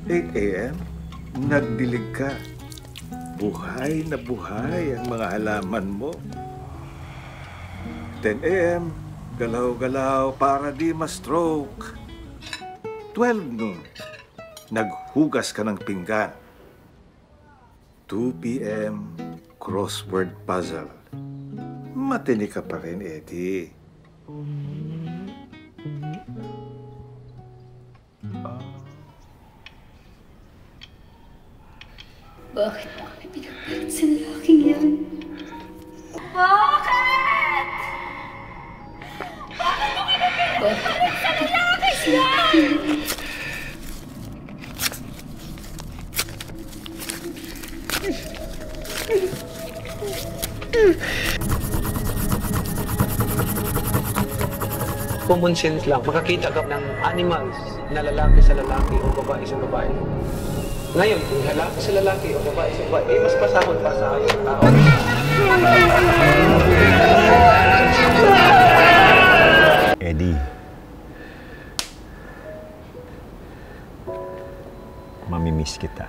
8 a.m., nagdilig ka. Buhay na buhay ang mga halaman mo. 10 a.m., galaw-galaw para di ma-stroke. 12 noon, naghugas ka ng pinggan. 2 p.m., crossword puzzle. Matini ka pa rin, Eddie. Bakit mo kami pinapalit sa lalaking yan? Bakit? Bakit mo kami pinapalit sa lalaking yan? Common sense lang, makakita ka ng animals na lalaki sa lalaki o babae sa babae. Ngayon, kung lalaki sa lalaki o babae sa babae, mas pasahod pa sa aking tao. Eddie, mamimiss kita.